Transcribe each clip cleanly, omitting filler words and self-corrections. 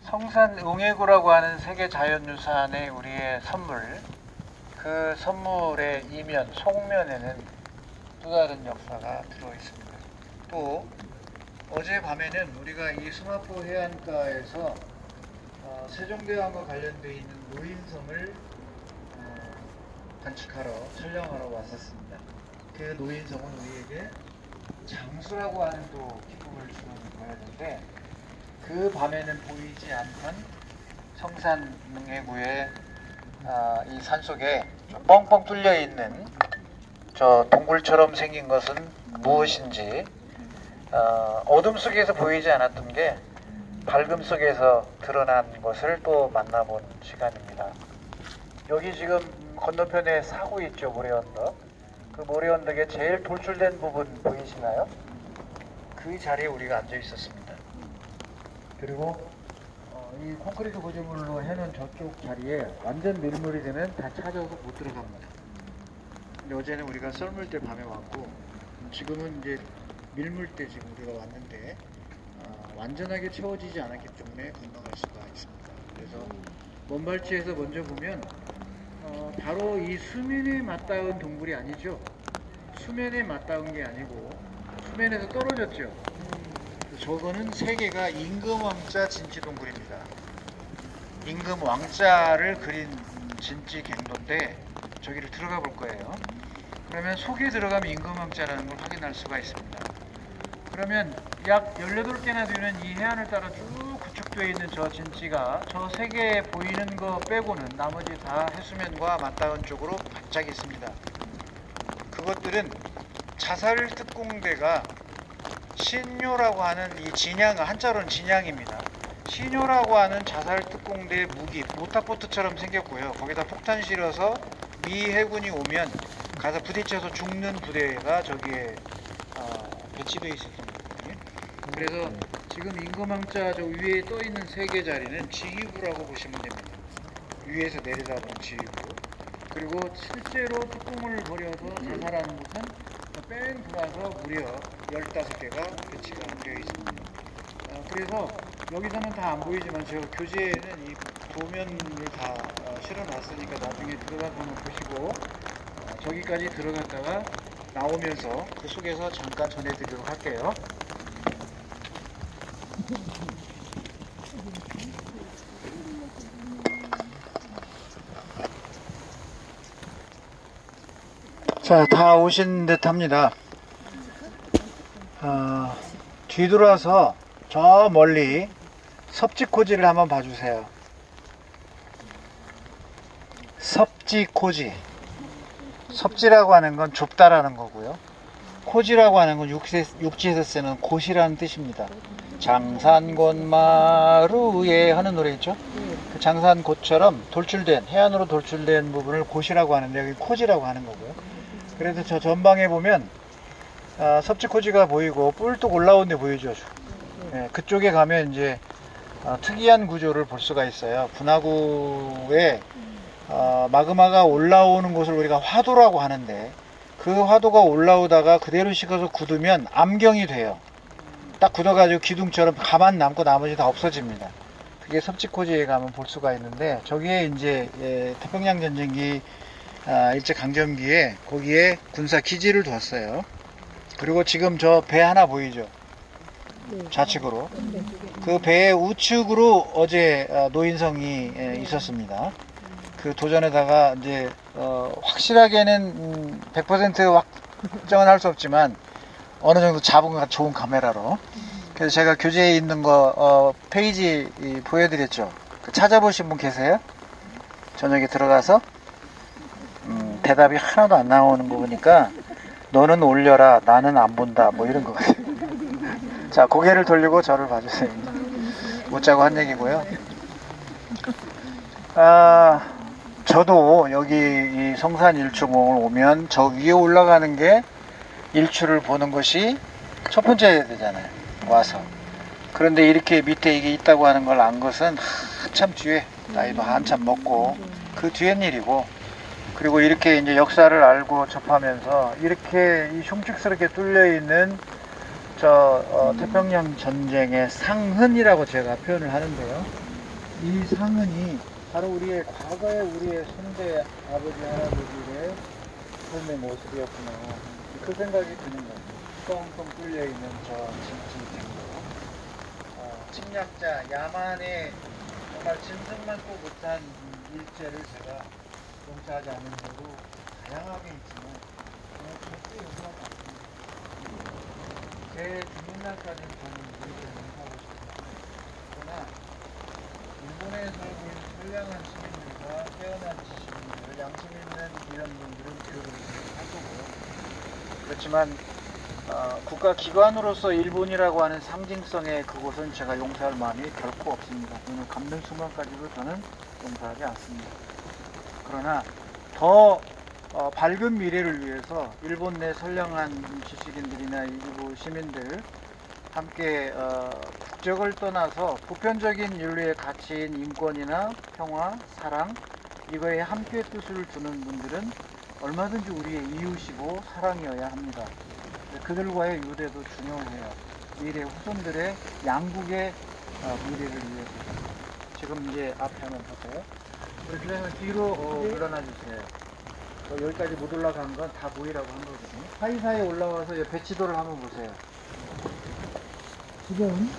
성산 웅해구라고 하는 세계 자연유산의 우리의 선물, 그 선물의 이면, 속면에는 또 다른 역사가 들어 있습니다. 또 어젯밤에는 우리가 이 수마포 해안가에서 세종대왕과 관련되어 있는 노인성을 관측하러, 촬영하러 왔었습니다. 그 노인성은 우리에게 장수라고 하는 또 기쁨을 주는 거였는데, 그 밤에는 보이지 않던 성산 웅해구의 이 산속에 뻥뻥 뚫려 있는 저 동굴처럼 생긴 것은 무엇인지, 어둠 속에서 보이지 않았던 게 밝음 속에서 드러난 것을 또 만나본 시간입니다. 여기 지금 건너편에 사고 있죠, 모래언덕. 그 모래언덕의 제일 돌출된 부분 보이시나요? 그 자리에 우리가 앉아 있었습니다. 그리고 이 콘크리트 구조물로 해놓은 저쪽 자리에 완전 밀물이 되면 다 찾아서 못 들어갑니다. 근데 어제는 우리가 썰물 때 밤에 왔고, 지금은 이제 밀물 때 지금 우리가 왔는데 완전하게 채워지지 않았기 때문에 건너갈 수가 있습니다. 그래서 먼발치에서 먼저 보면 바로 이 수면에 맞닿은 동굴이 아니죠. 수면에 맞닿은 게 아니고 수면에서 떨어졌죠. 저거는 세 개가 임금왕자 진지동굴입니다. 임금 왕자를 그린 진지갱도인데 저기를 들어가 볼 거예요. 그러면 속에 들어가면 임금왕자라는 걸 확인할 수가 있습니다. 그러면 약 18개나 되는 이 해안을 따라 쭉 구축되어 있는 저 진지가 저 세 개 보이는 거 빼고는 나머지 다 해수면과 맞닿은 쪽으로 바짝 있습니다. 그것들은 자살특공대가 신묘라고 하는 이 진양, 한자로는 진양입니다. 신묘라고 하는 자살특공대의 무기, 모타포트처럼 생겼고요. 거기다 폭탄 실어서 미 해군이 오면 가서 부딪혀서 죽는 부대가 저기에 배치되어 있었습니다. 그래서 지금 임금왕자 저 위에 떠 있는 세 개 자리는 지휘부라고 보시면 됩니다. 위에서 내려다보는 지휘부. 그리고 실제로 특공을 벌여서 자살하는 곳은 뺑 돌아서 무려 15개가 배치가 되어 있습니다. 그래서 여기서는 다 안 보이지만 저 교재에는 이 도면을 다 실어놨으니까 나중에 들어가서 한번 보시고 저기까지 들어갔다가 나오면서 그 속에서 잠깐 전해드리도록 할게요. 자, 다 오신 듯 합니다. 뒤돌아서 저 멀리 섭지코지를 한번 봐주세요. 섭지코지. 섭지라고 하는 건 좁다라는 거고요. 코지라고 하는 건 육지에서 쓰는 곳이라는 뜻입니다. 장산곤마루에 하는 노래 있죠? 그 장산곳처럼 돌출된, 해안으로 돌출된 부분을 곳이라고 하는데 여기 코지라고 하는 거고요. 그래서 저 전방에 보면 섭지코지가 보이고 뿔뚝 올라온 데 보이죠? 네, 그쪽에 가면 이제 특이한 구조를 볼 수가 있어요. 분화구에 마그마가 올라오는 곳을 우리가 화도라고 하는데 그 화도가 올라오다가 그대로 식어서 굳으면 암경이 돼요. 딱 굳어가지고 기둥처럼 가만 남고 나머지 다 없어집니다. 그게 섭지코지에 가면 볼 수가 있는데 저기에 이제 태평양 전쟁기 일제강점기에 거기에 군사 기지를 뒀어요. 그리고 지금 저 배 하나 보이죠? 좌측으로. 그 배의 우측으로 어제 노인성이 있었습니다. 그 도전에다가 이제 확실하게는 100% 확정은 할 수 없지만 어느 정도 잡은 것 좋은 카메라로. 그래서 제가 교재에 있는 거 페이지 보여드렸죠. 찾아보신 분 계세요? 저녁에 들어가서 대답이 하나도 안 나오는 거 보니까 너는 올려라 나는 안 본다 뭐 이런 거 같아요. 자, 고개를 돌리고 저를 봐주세요. 묻자고 한 얘기고요. 저도 여기 이 성산 일출봉을 오면 저 위에 올라가는 게 일출을 보는 것이 첫 번째 되잖아요. 와서. 그런데 이렇게 밑에 이게 있다고 하는 걸 안 것은 한참 뒤에, 나이도 한참 먹고 그 뒤엔 일이고, 그리고 이렇게 이제 역사를 알고 접하면서 이렇게 이 흉측스럽게 뚫려 있는 태평양 전쟁의 상흔이라고 제가 표현을 하는데요. 이 상흔이 바로 우리의 과거의 우리의 선대 아버지 할아버지의 삶의 모습이었구나. 그 생각이 드는 거예요. 뻥뻥 뚫려 있는 저 진지쟁도, 침략자 야만의 정말 짐승만도 못한 일제를 제가 용서하지 않는 대로 다양하게 있지만 절대 용서하지 않습니다. 제 죽는 날까지는 저는 우리를 용서하고 싶습니다. 그러나 일본에 살고 있는 선량한 시민들과 깨어난 지식인들, 양심 있는 이런 분들은 교류를 할 거고요. 그렇지만 국가기관으로서 일본이라고 하는 상징성의 그곳은 제가 용서할 마음이 결코 없습니다. 저는 감는 순간까지도 저는 용서하지 않습니다. 그러나 더 밝은 미래를 위해서 일본 내 선량한 지식인들이나 일부 시민들 함께 국적을 떠나서 보편적인 인류의 가치인 인권이나 평화, 사랑 이거에 함께 뜻을 두는 분들은 얼마든지 우리의 이웃이고 사랑이어야 합니다. 그들과의 유대도 중요해요. 미래 후손들의 양국의 미래를 위해서. 지금 이제 앞에 한번 보세요. 이렇게 되면 뒤로 물러나 주세요. 여기까지 못 올라간 건 다 보이라고 한 거거든요. 사이사이에 올라와서 배치도를 한번 보세요. 지금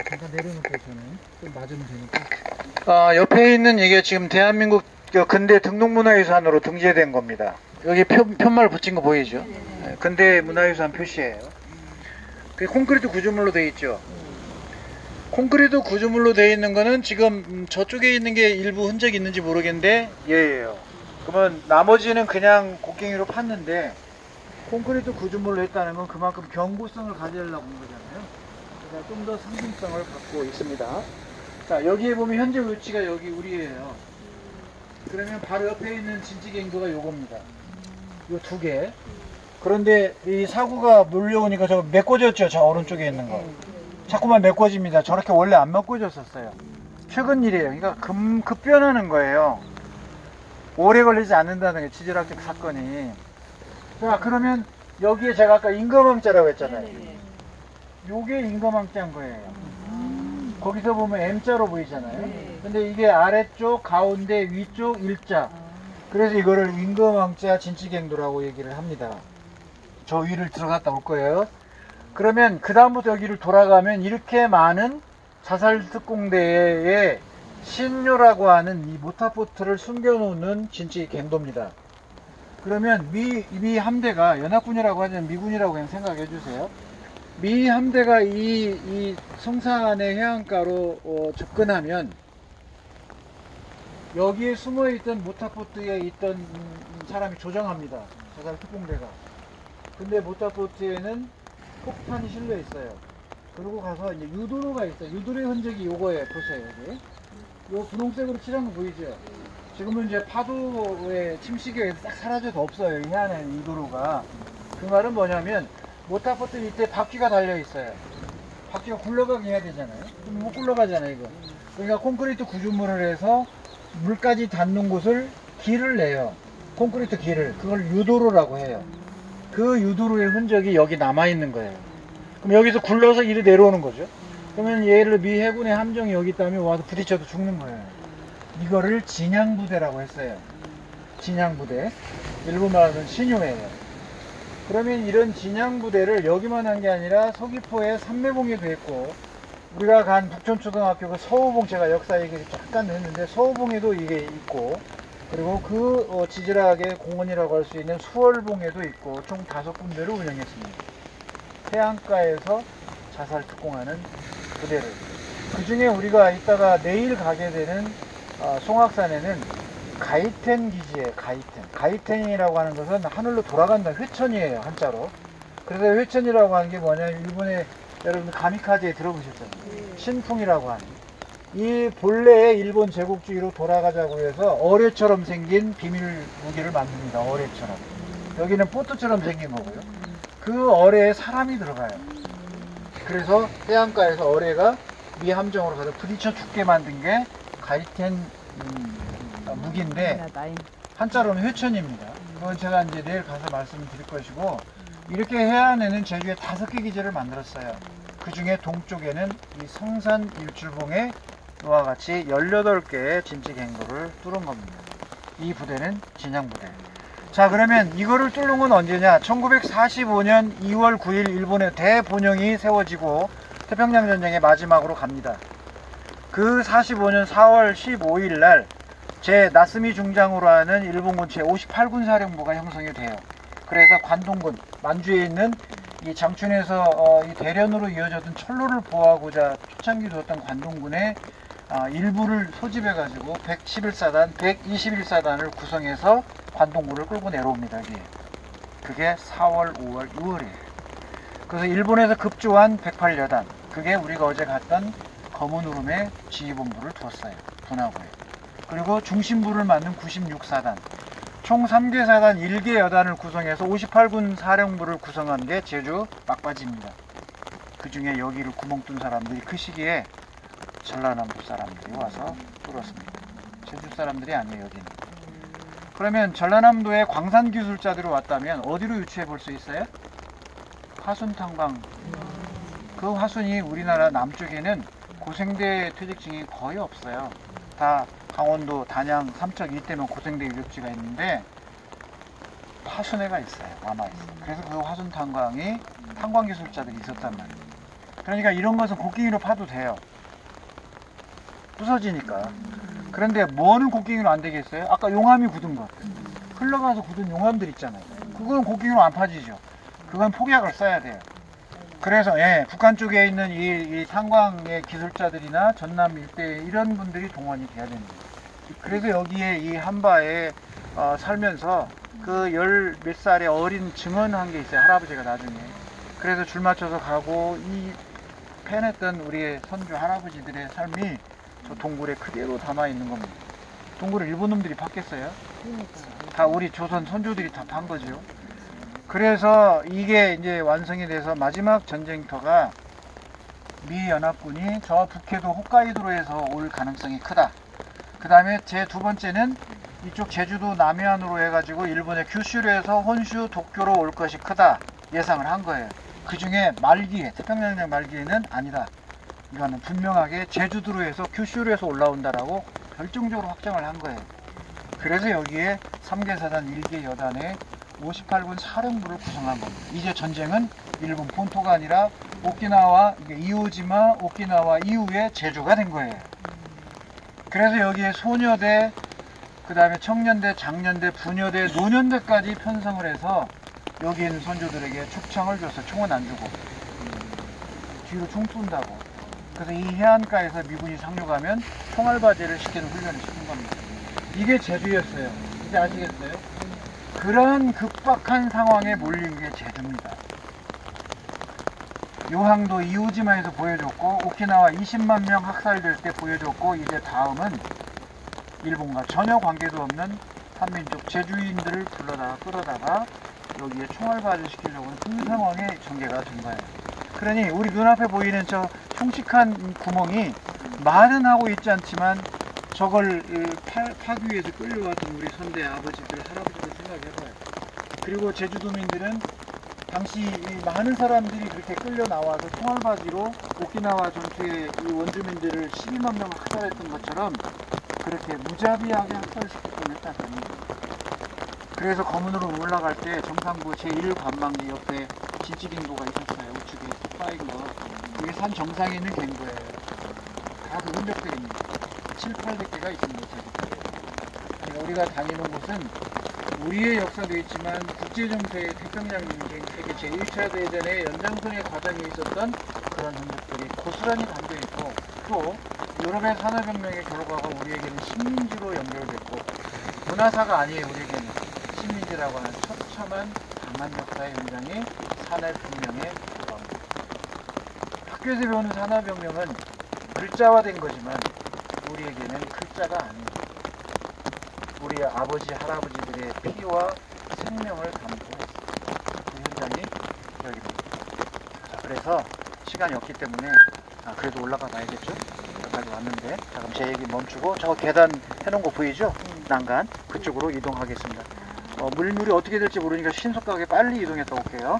잠깐 내려놓을게요. 저는 좀 맞으면 되니까. 옆에 있는 이게 지금 대한민국 근대 등록문화유산으로 등재된 겁니다. 여기 편말 붙인 거 보이죠? 네, 근대 문화유산 표시예요. 그 콘크리트 구조물로 되어 있죠. 콘크리트 구조물로 되어 있는 거는 지금 저쪽에 있는 게 일부 흔적이 있는지 모르겠는데 얘예요. 그러면 나머지는 그냥 곡괭이로 팠는데 콘크리트 구조물로 했다는 건 그만큼 견고성을 가지려고 한 거잖아요. 그래서 좀 더 상징성을 갖고 있습니다. 자, 여기에 보면 현재 위치가 여기 우리예요. 그러면 바로 옆에 있는 진지갱도가 요겁니다. 요 두 개. 그런데 이 사고가 몰려오니까 저거 메꿔졌죠? 저 오른쪽에 있는 거. 자꾸만 메꿔집니다. 저렇게 원래 안 메꿔졌었어요. 최근 일이에요. 그러니까 급변하는 거예요. 오래 걸리지 않는다는 게 지질학적 사건이. 자, 그러면 여기에 제가 아까 임금왕자라고 했잖아요. 요게 임금왕자인 거예요. 거기서 보면 M자로 보이잖아요. 근데 이게 아래쪽, 가운데, 위쪽, 일자. 그래서 이거를 임금왕자 진지갱도라고 얘기를 합니다. 저 위를 들어갔다 올 거예요. 그러면 그 다음부터 여기를 돌아가면 이렇게 많은 자살특공대의 신료라고 하는 이 모타포트를 숨겨놓는 진지갱도입니다. 그러면 미 함대가 연합군이라고 하지 미군이라고 그냥 생각해 주세요. 미 함대가 이 성산의 해안가로 접근하면 여기에 숨어있던 모타포트에 있던 사람이 조정합니다. 자살 특공대가. 근데 모타포트에는 폭탄이 실려 있어요. 그리고 가서 이제 유도로가 있어요. 유도로의 흔적이 요거예요. 보세요. 여기. 요 분홍색으로 칠한 거 보이죠? 지금은 이제 파도의 침식에 의해서 싹 사라져서 없어요. 이 해안에 유도로가. 그 말은 뭐냐면 모타포트 밑에 바퀴가 달려 있어요. 바퀴가 굴러가게 해야 되잖아요. 못 굴러가잖아요, 이거. 그러니까 콘크리트 구조물을 해서 물까지 닿는 곳을 길을 내요. 콘크리트 길을. 그걸 유도로라고 해요. 그 유도로의 흔적이 여기 남아있는 거예요. 그럼 여기서 굴러서 이리 내려오는 거죠. 그러면 얘를 미 해군의 함정이 여기 있다면 와서 부딪혀도 죽는 거예요. 이거를 진양부대라고 했어요. 진양부대. 일본 말로는 신유예요. 그러면 이런 진양부대를 여기만 한 게 아니라 서귀포에 삼매봉에도 있고, 우리가 간 북촌초등학교가 서우봉, 제가 역사 얘기를 잠깐 했는데 서우봉에도 이게 있고, 그리고 그 지질학의 공원이라고 할 수 있는 수월봉에도 있고, 총 5군데를 운영했습니다. 해안가에서 자살 특공하는 부대를. 그 중에 우리가 이따가 내일 가게 되는 송악산에는 가이텐 기지에 가이텐이라고 하는 것은 하늘로 돌아간다 회천이에요, 한자로. 그래서 회천이라고 하는 게 뭐냐면 일본의 여러분 가미카제 들어보셨잖아요. 신풍이라고 하는 이 본래의 일본 제국주의로 돌아가자고 해서 어뢰처럼 생긴 비밀 무기를 만듭니다. 어뢰처럼. 여기는 보트처럼 생긴 거고요. 그 어뢰에 사람이 들어가요. 그래서 해안가에서 어뢰가 미 함정으로 가서 부딪혀 죽게 만든 게 가이텐 무기인데 한자로는 회천입니다. 그건 제가 이제 내일 가서 말씀을 드릴 것이고, 이렇게 해안에는 제주에 5개 기지를 만들었어요. 그 중에 동쪽에는 이 성산 일출봉에 이와 같이 18개의 진지 갱도를 뚫은 겁니다. 이 부대는 진양부대. 자, 그러면 이거를 뚫는 건 언제냐? 1945년 2월 9일 일본의 대본영이 세워지고 태평양 전쟁의 마지막으로 갑니다. 그 45년 4월 15일 날 제 나스미 중장으로 하는 일본군 제58군 사령부가 형성이 돼요. 그래서 관동군, 만주에 있는 이 장춘에서 이 대련으로 이어졌던 철로를 보호하고자 초창기 두었던 관동군의 일부를 소집해 가지고 111사단, 121사단을 구성해서 관동군을 끌고 내려옵니다. 그게 4월, 5월, 6월이에요. 그래서 일본에서 급조한 108여단, 그게 우리가 어제 갔던 검은우름에 지휘본부를 두었어요. 분화구에. 그리고 중심부를 맡는 96사단, 총 3개 사단 1개 여단을 구성해서 58군 사령부를 구성한 게 제주 막바지입니다. 그 중에 여기를 구멍 뚫은 사람들이 그 시기에 전라남도 사람들이 와서 뚫었습니다. 제주 사람들이 아니에요, 여기는. 그러면 전라남도에 광산 기술자들이 왔다면 어디로 유추해 볼 수 있어요? 화순 탐방. 그 화순이 우리나라 남쪽에는 고생대 퇴직층이 거의 없어요. 다 강원도, 단양, 삼척 이때면 고생대 유적지가 있는데 화순회가 있어요. 남아있어요. 그래서 그 화순 탄광이 탄광 기술자들이 있었단 말이에요. 그러니까 이런 것은 곡괭이로 파도 돼요. 부서지니까. 그런데 뭐는 곡괭이로 안 되겠어요? 아까 용암이 굳은 것. 흘러가서 굳은 용암들 있잖아요. 그건 곡괭이로 안 파지죠. 그건 폭약을 써야 돼요. 그래서 북한 쪽에 있는 이 탄광의 기술자들이나 전남 일대 이런 분들이 동원이 돼야 됩니다. 그래서 여기에 이 한바에 살면서 그 열 몇 살의 어린 증언한 게 있어요. 할아버지가 나중에. 그래서 줄 맞춰서 가고 이 패냈던 우리의 선조 할아버지들의 삶이 저 동굴에 그대로 담아 있는 겁니다. 동굴을 일본 놈들이 팠겠어요? 다 우리 조선 선조들이 다 판 거죠. 그래서 이게 이제 완성이 돼서 마지막 전쟁터가 미 연합군이 저 북해도 홋카이도로 해서 올 가능성이 크다. 그 다음에 제 두 번째는 이쪽 제주도 남해안으로 해가지고 일본의 규슈로 해서 혼슈, 도쿄로 올 것이 크다 예상을 한 거예요. 그 중에 말기에, 태평양 말기에는 아니다. 이거는 분명하게 제주도로 해서 규슈로 해서 올라온다라고 결정적으로 확정을 한 거예요. 그래서 여기에 3개 사단 1개 여단의 58군 사령부를 구성한 겁니다. 이제 전쟁은 일본 본토가 아니라 오키나와, 이오지마, 오키나와 이후에 제주가 된 거예요. 그래서 여기에 소녀대, 그 다음에 청년대, 장년대, 부녀대, 노년대까지 편성을 해서 여기 있는 선조들에게 축창을 줬어. 총은 안 주고. 뒤로 총 쏜다고. 그래서 이 해안가에서 미군이 상륙하면 총알바지를 시키는 훈련을 시킨 겁니다. 이게 제주였어요. 이제 아시겠어요? 그런 급박한 상황에 몰린 게 제주입니다. 요항도 이오지마에서 보여줬고 오키나와 20만 명 학살될 때 보여줬고 이제 다음은 일본과 전혀 관계도 없는 한민족 제주인들을 불러다가 끌어다가 여기에 총알바지를 시키려고 하는 그 상황에 전개가 된 거예요. 그러니 우리 눈앞에 보이는 저 흉측한 구멍이 말은 하고 있지 않지만 저걸 파기 위해서 끌려왔던 우리 선대 아버지들, 할아버지들 생각해봐요. 그리고 제주도민들은 당시 많은 사람들이 그렇게 끌려 나와서 총알바지로 오키나와 전투의 이 원주민들을 12만 명 학살했던 것처럼 그렇게 무자비하게 학살시킬 뻔했다는 겁니다. 그래서 검은으로 올라갈 때 정상부 제1관망기 옆에 진지갱도가 있었어요. 우측에 쌓인 거. 그게 산 정상에 있는 갱도예요. 다 그 흔적들입니다. 7, 800개가 있습니다. 그러니까 우리가 다니는 곳은 우리의 역사도 있지만 국제정세의 태평양 전쟁 세계 제1차 대전의 연장선의 과정에 있었던 그런 흔적들이 고스란히 담겨있고 또 유럽의 산업혁명의 결과가 우리에게는 식민지로 연결됐고 문화사가 아니에요. 우리에게는 식민지라고 하는 처참한 강한 역사의 현장이 산업혁명의 결과입니다. 학교에서 배우는 산업혁명은 글자화된 거지만 우리에게는 글자가 아닙니다. 우리 아버지, 할아버지들의 피와 생명을 담고 그 현장이 여기입니다. 자, 그래서 시간이 없기 때문에 그래도 올라가 봐야겠죠? 여기까지 왔는데 자, 그럼 제 얘기 멈추고 저 계단 해놓은 거 보이죠? 난간 그쪽으로 이동하겠습니다. 물물이 어떻게 될지 모르니까 신속하게 빨리 이동했다 올게요.